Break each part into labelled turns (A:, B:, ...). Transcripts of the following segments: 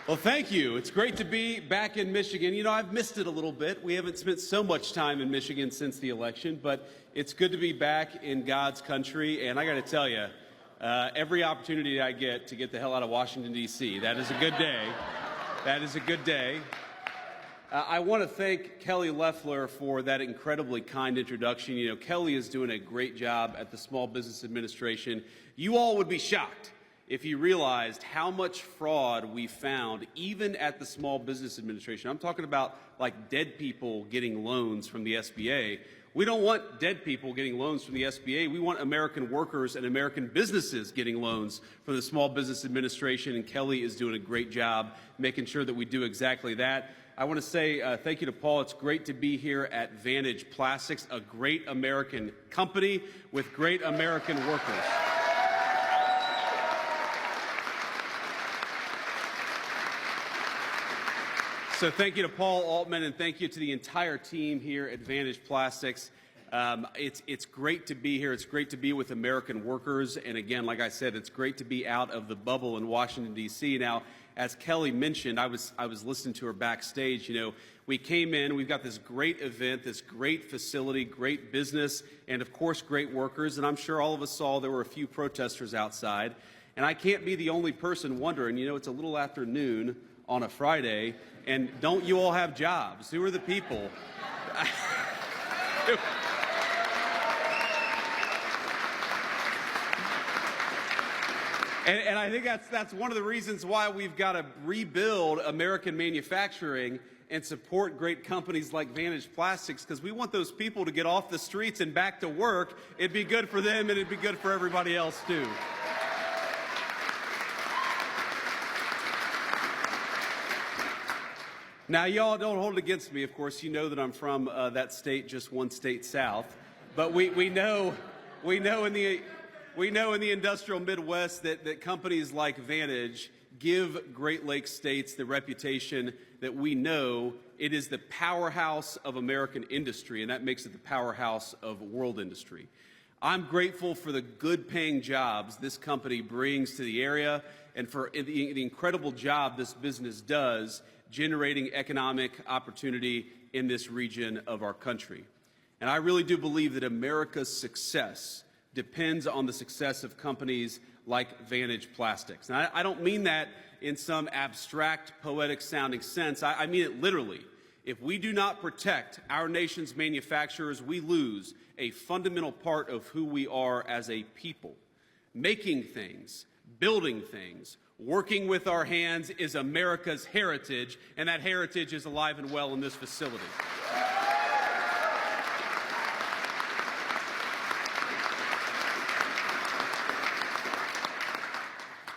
A: Well, thank you. It's great to be back in Michigan. You know, I've missed it a little bit. We haven't spent so much time in Michigan since the election, but it's good to be back in God's country. And I got to tell you, every opportunity I get to get the hell out of Washington, D.C., that is a good day. That is a good day. I want to thank Kelly Loeffler for that incredibly kind introduction. You know, Kelly is doing a great job at the Small Business Administration. You all would be shocked if you realized how much fraud we found even at the Small Business Administration. I'm talking about like dead people getting loans from the SBA. We don't want dead people getting loans from the SBA. We want American workers and American businesses getting loans from the Small Business Administration, and Kelly is doing a great job making sure that we do exactly that. I want to say thank you to Paul. It's great to be here at Vantage Plastics, a great American company with great American workers. So thank you to Paul Altman, and thank you to the entire team here at Vantage Plastics. It's great to be here. It's great to be with American workers. And again, like I said, it's great to be out of the bubble in Washington, D.C. Now, as Kelly mentioned, I was listening to her backstage. You know, we came in, we've got this great event, this great facility, great business, and of course, great workers. And I'm sure all of us saw there were a few protesters outside. And I can't be the only person wondering, you know, it's a little after noon on a Friday, and don't you all have jobs? Who are the people? And I think that's one of the reasons why we've got to rebuild American manufacturing and support great companies like Vantage Plastics, because we want those people to get off the streets and back to work. It'd be good for them, and it'd be good for everybody else, too. Now, y'all don't hold it against me. Of course, you know that I'm from that state, just one state south. But we know in the industrial Midwest that companies like Vantage give Great Lakes states the reputation that we know it is the powerhouse of American industry, and that makes it the powerhouse of world industry. I'm grateful for the good-paying jobs this company brings to the area and for the incredible job this business does generating economic opportunity in this region of our country. And I really do believe that America's success depends on the success of companies like Vantage Plastics. And I don't mean that in some abstract, poetic-sounding sense. I mean it literally. If we do not protect our nation's manufacturers, we lose a fundamental part of who we are as a people. Making things, building things, working with our hands is America's heritage, and that heritage is alive and well in this facility.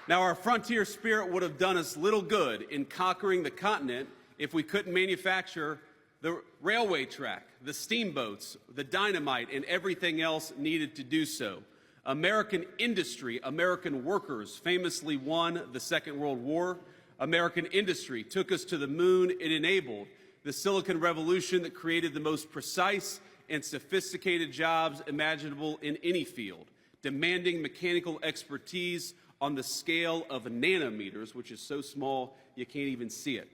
A: Now, our frontier spirit would have done us little good in conquering the continent if we couldn't manufacture the railway track, the steamboats, the dynamite, and everything else needed to do so. American industry, American workers famously won the Second World War. American industry took us to the moon. It enabled the Silicon Revolution that created the most precise and sophisticated jobs imaginable in any field, demanding mechanical expertise on the scale of nanometers, which is so small you can't even see it.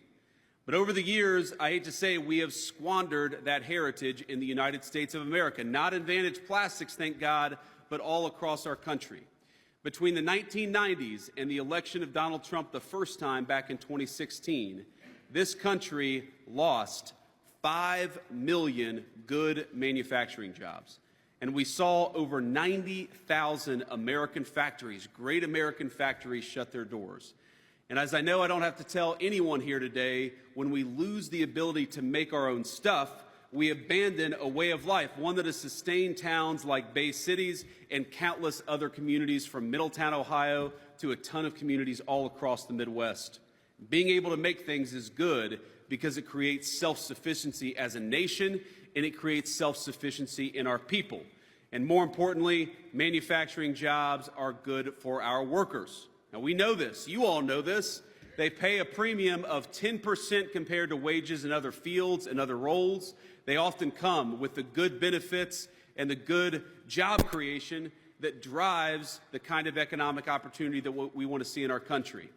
A: But over the years, I hate to say, we have squandered that heritage in the United States of America, not in Vantage Plastics, thank God, but all across our country. Between the 1990s and the election of Donald Trump the first time back in 2016, this country lost 5 million good manufacturing jobs. And we saw over 90,000 American factories, great American factories, shut their doors. And as I know I don't have to tell anyone here today, when we lose the ability to make our own stuff, we abandon a way of life, one that has sustained towns like Bay Cities and countless other communities from Middletown, Ohio, to a ton of communities all across the Midwest. Being able to make things is good because it creates self-sufficiency as a nation, and it creates self-sufficiency in our people. And more importantly, manufacturing jobs are good for our workers. Now, we know this. You all know this. They pay a premium of 10% compared to wages in other fields and other roles. They often come with the good benefits and the good job creation that drives the kind of economic opportunity that we want to see in our country.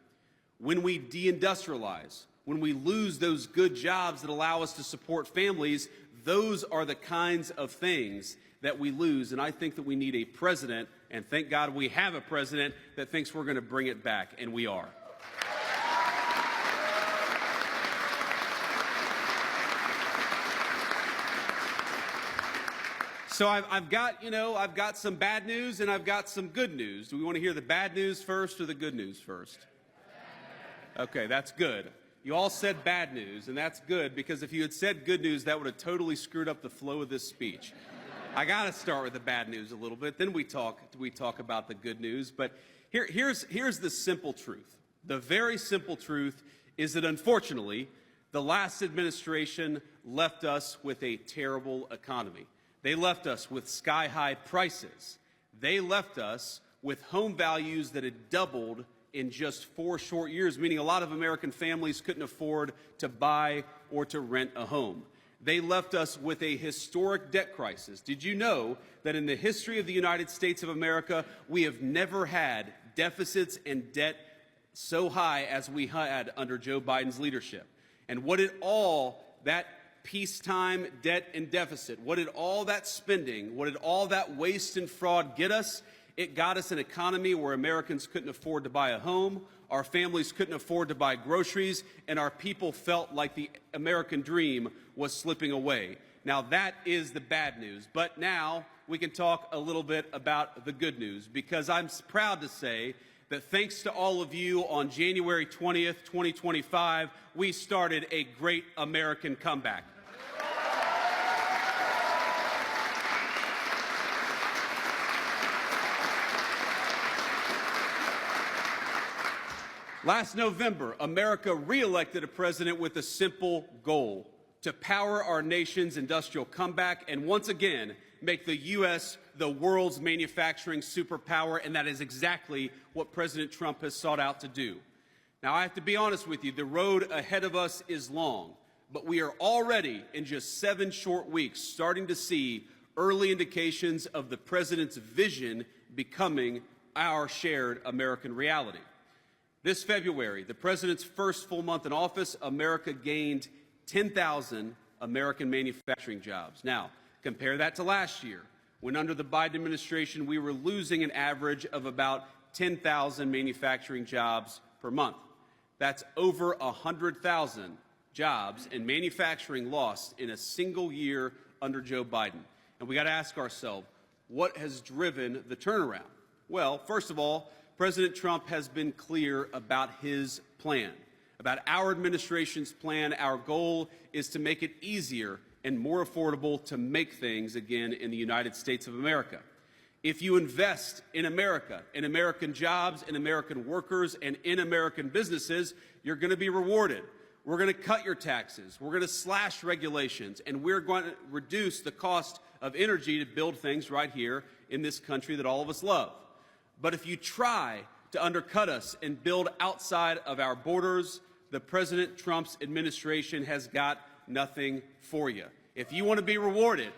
A: when we deindustrialize, when we lose those good jobs that allow us to support families, those are the kinds of things that we lose. And I think that we need a president, and thank God we have a president that thinks we're going to bring it back, and we are. So I've got some bad news and I've got some good news. Do we want to hear the bad news first or the good news first? Okay, that's good. You all said bad news, and that's good, because if you had said good news, that would have totally screwed up the flow of this speech. I got to start with the bad news a little bit, then we talk about the good news. But here's the simple truth. The very simple truth is that, unfortunately, the last administration left us with a terrible economy. They left us with sky-high prices. They left us with home values that had doubled in just 4 short years, meaning a lot of American families couldn't afford to buy or to rent a home. They left us with a historic debt crisis. Did you know that in the history of the United States of America, we have never had deficits and debt so high as we had under Joe Biden's leadership? And what did all that peacetime debt and deficit, what did all that spending, what did all that waste and fraud get us? It got us an economy where Americans couldn't afford to buy a home, our families couldn't afford to buy groceries, and our people felt like the American dream was slipping away. Now that is the bad news, but now we can talk a little bit about the good news, because I'm proud to say that thanks to all of you, on January 20th, 2025, we started a great American comeback. Last November, America re-elected a president with a simple goal: to power our nation's industrial comeback and once again make the U.S. the world's manufacturing superpower, and that is exactly what President Trump has sought out to do. Now, I have to be honest with you, the road ahead of us is long, but we are already, in just 7 short weeks, starting to see early indications of the president's vision becoming our shared American reality. This February, the president's first full month in office, America gained 10,000 American manufacturing jobs. Now, compare that to last year, when under the Biden administration, we were losing an average of about 10,000 manufacturing jobs per month. That's over 100,000 jobs in manufacturing lost in a single year under Joe Biden. And we got to ask ourselves, what has driven the turnaround? Well, first of all, President Trump has been clear about his plan, about our administration's plan. Our goal is to make it easier and more affordable to make things again in the United States of America. If you invest in America, in American jobs, in American workers, and in American businesses, you're going to be rewarded. We're going to cut your taxes, we're going to slash regulations, and we're going to reduce the cost of energy to build things right here in this country that all of us love. But if you try to undercut us and build outside of our borders, the President Trump's administration has got nothing for you. If you want to be rewarded,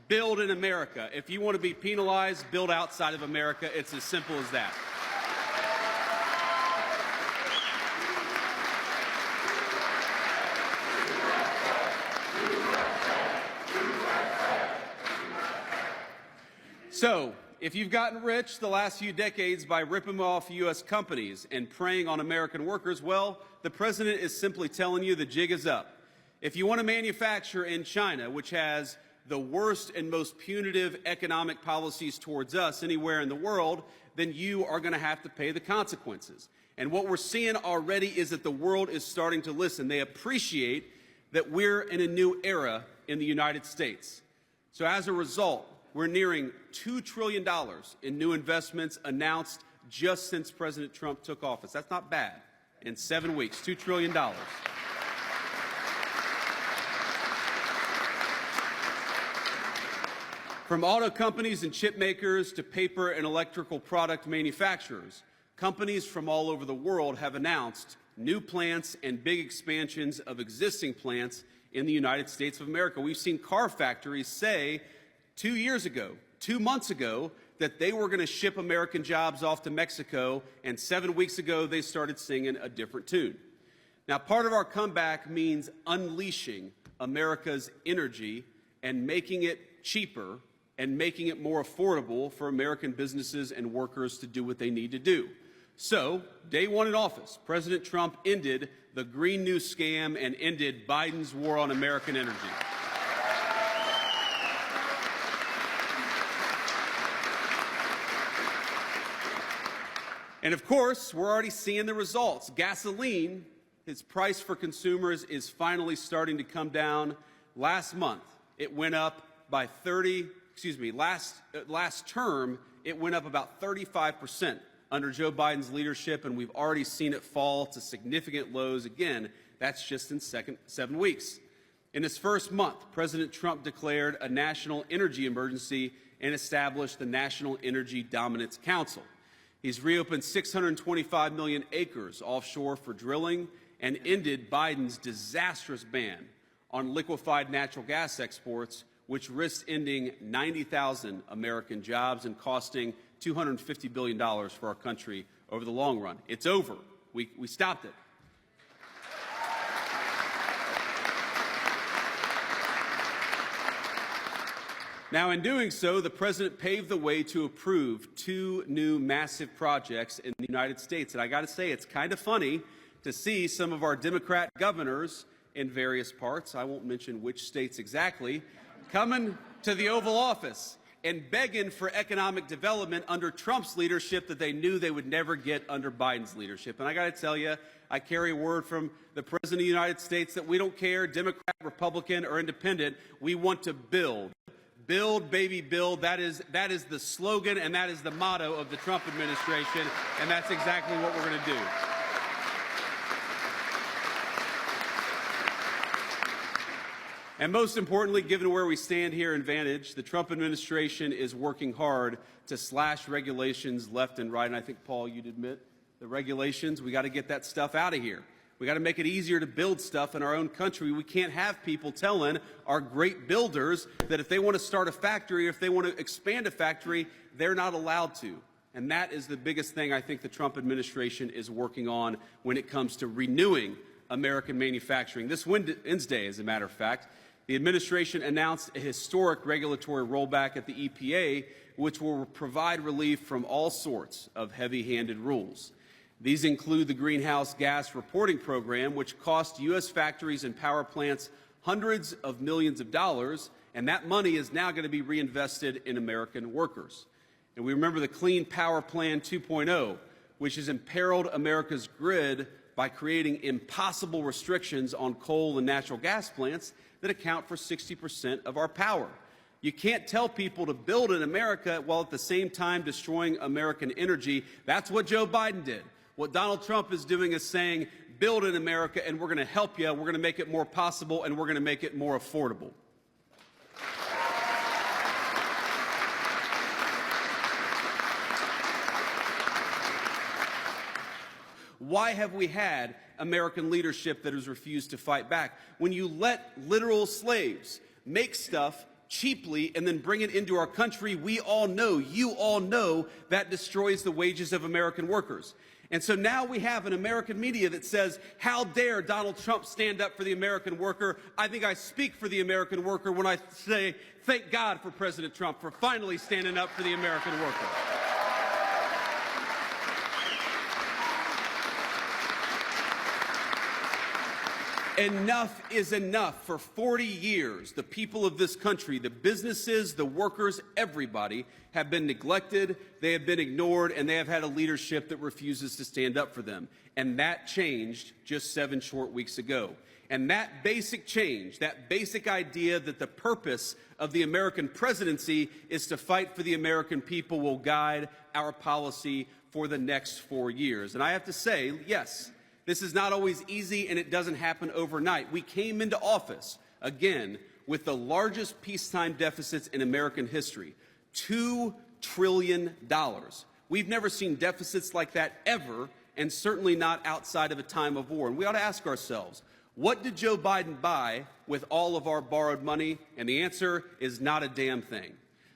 A: build in America. If you want to be penalized, build outside of America. It's as simple as that. So, if you've gotten rich the last few decades by ripping off U.S. companies and preying on American workers, well, the president is simply telling you the jig is up. If you want to manufacture in China, which has the worst and most punitive economic policies towards us anywhere in the world, then you are going to have to pay the consequences. And what we're seeing already is that the world is starting to listen. They appreciate that we're in a new era in the United States. So as a result, we're nearing $2 trillion in new investments announced just since President Trump took office. That's not bad. In 7 weeks, $2 trillion. From auto companies and chip makers to paper and electrical product manufacturers, companies from all over the world have announced new plants and big expansions of existing plants in the United States of America. We've seen car factories say 2 years ago, 2 months ago, that they were going to ship American jobs off to Mexico, and 7 weeks ago they started singing a different tune. Now, part of our comeback means unleashing America's energy and making it cheaper and making it more affordable for American businesses and workers to do what they need to do. So, day one in office, President Trump ended the Green New Scam and ended Biden's war on American energy. And of course, we're already seeing the results. Gasoline, its price for consumers, is finally starting to come down. Last month, it went up by last term, it went up about 35% under Joe Biden's leadership, and we've already seen it fall to significant lows again. That's just in 7 weeks. In his first month, President Trump declared a national energy emergency and established the National Energy Dominance Council. He's reopened 625 million acres offshore for drilling and ended Biden's disastrous ban on liquefied natural gas exports, which risks ending 90,000 American jobs and costing $250 billion for our country over the long run. It's over. We stopped it. Now, in doing so, the president paved the way to approve 2 new massive projects in the United States. And I got to say, it's kind of funny to see some of our Democrat governors in various parts, I won't mention which states exactly, coming to the Oval Office and begging for economic development under Trump's leadership that they knew they would never get under Biden's leadership. And I got to tell you, I carry a word from the President of the United States that we don't care, Democrat, Republican, or Independent. We want to build. Build, baby, build. That is the slogan, and that is the motto of the Trump administration, and that's exactly what we're going to do. And most importantly, given where we stand here in Vantage, the Trump administration is working hard to slash regulations left and right. And I think, Paul, you'd admit the regulations, we got to get that stuff out of here. We got to make it easier to build stuff in our own country. We can't have people telling our great builders that if they want to start a factory, or if they want to expand a factory, they're not allowed to. And that is the biggest thing I think the Trump administration is working on when it comes to renewing American manufacturing. This Wednesday, as a matter of fact, the administration announced a historic regulatory rollback at the EPA, which will provide relief from all sorts of heavy-handed rules. These include the Greenhouse Gas Reporting Program, which cost U.S. factories and power plants hundreds of millions of dollars, and that money is now going to be reinvested in American workers. And we remember the Clean Power Plan 2.0, which has imperiled America's grid by creating impossible restrictions on coal and natural gas plants that account for 60% of our power. You can't tell people to build in America while at the same time destroying American energy. That's what Joe Biden did. What Donald Trump is doing is saying, build in America, and we're going to help you, we're going to make it more possible, and we're going to make it more affordable. Why have we had American leadership that has refused to fight back? When you let literal slaves make stuff cheaply and then bring it into our country, we all know, you all know, that destroys the wages of American workers. And so now we have an American media that says, how dare Donald Trump stand up for the American worker? I think I speak for the American worker when I say, thank God for President Trump for finally standing up for the American worker. Enough is enough. For 40 years, the people of this country, the businesses, the workers, everybody, have been neglected, they have been ignored, and they have had a leadership that refuses to stand up for them. And that changed just 7 short weeks ago. And that basic change, that basic idea that the purpose of the American presidency is to fight for the American people, will guide our policy for the next 4 years. And I have to say, yes, this is not always easy, and it doesn't happen overnight. We came into office, again, with the largest peacetime deficits in American history, $2 trillion. We've never seen deficits like that ever, and certainly not outside of a time of war. And we ought to ask ourselves, what did Joe Biden buy with all of our borrowed money? And the answer is not a damn thing.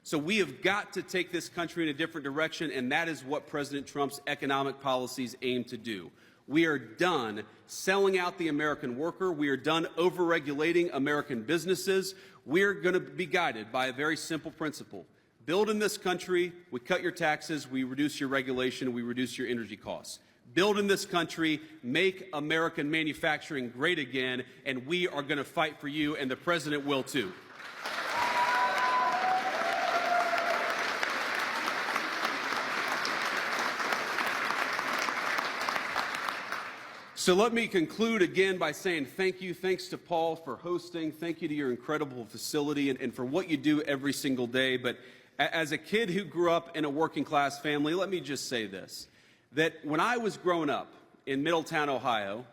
A: So we have got to take this country in a different direction, and that is what President Trump's economic policies aim to do. We are done selling out the American worker. We are done overregulating American businesses. We're going to be guided by a very simple principle. Build in this country, we cut your taxes, we reduce your regulation, we reduce your energy costs. Build in this country, make American manufacturing great again, and we are going to fight for you, and the President will too. So let me conclude again by saying thank you. Thanks to Paul for hosting. Thank you to your incredible facility and for what you do every single day. But as a kid who grew up in a working class family, let me just say this, that when I was growing up in Middletown, Ohio,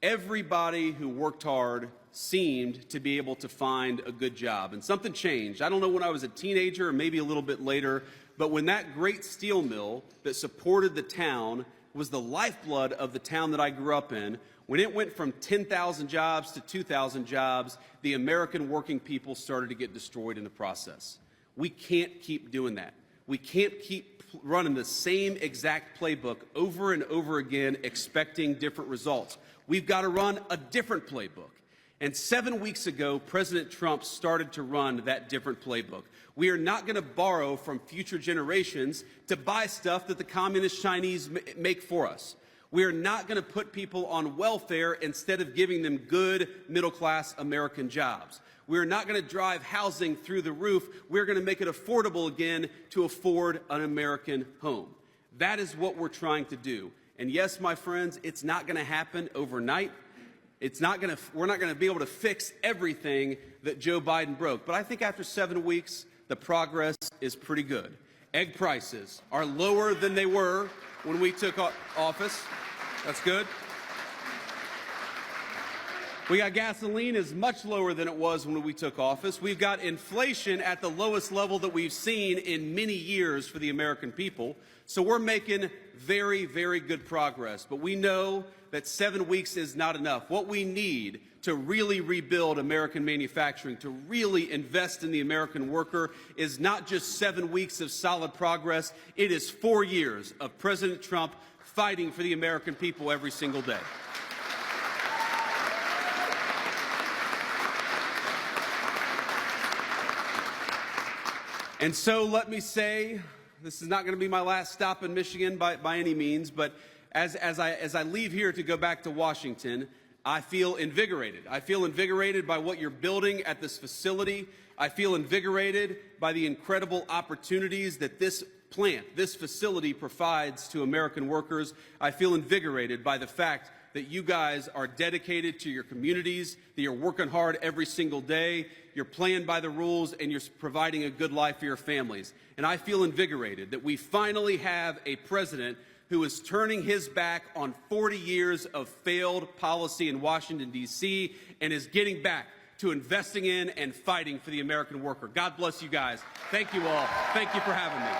A: everybody who worked hard seemed to be able to find a good job. And something changed. I don't know when I was a teenager or maybe a little bit later, but when that great steel mill that supported the town was the lifeblood of the town that I grew up in, when it went from 10,000 jobs to 2,000 jobs, the American working people started to get destroyed in the process. We can't keep doing that. We can't keep running the same exact playbook over and over again, expecting different results. We've got to run a different playbook. And 7 weeks ago, President Trump started to run that different playbook. We are not going to borrow from future generations to buy stuff that the communist Chinese make for us. We are not going to put people on welfare instead of giving them good middle-class American jobs. We're not going to drive housing through the roof. We're going to make it affordable again to afford an American home. That is what we're trying to do. And yes, my friends, it's not going to happen overnight. We're not going to be able to fix everything that Joe Biden broke. But I think after 7 weeks, the progress is pretty good. Egg prices are lower than they were when we took office. That's good. We got gasoline is much lower than it was when we took office. We've got inflation at the lowest level that we've seen in many years for the American people. So we're making very, very good progress. But we know that 7 weeks is not enough. What we need to really rebuild American manufacturing, to really invest in the American worker, is not just 7 weeks of solid progress. It is 4 years of President Trump fighting for the American people every single day. And so let me say, this is not going to be my last stop in Michigan by any means, but as I leave here to go back to Washington, I feel invigorated. I feel invigorated by what you're building at this facility. I feel invigorated by the incredible opportunities that this plant, this facility provides to American workers. I feel invigorated by the fact that you guys are dedicated to your communities, that you're working hard every single day, you're playing by the rules, and you're providing a good life for your families. And I feel invigorated that we finally have a president who is turning his back on 40 years of failed policy in Washington, D.C., and is getting back to investing in and fighting for the American worker. God bless you guys. Thank you all. Thank you for having me.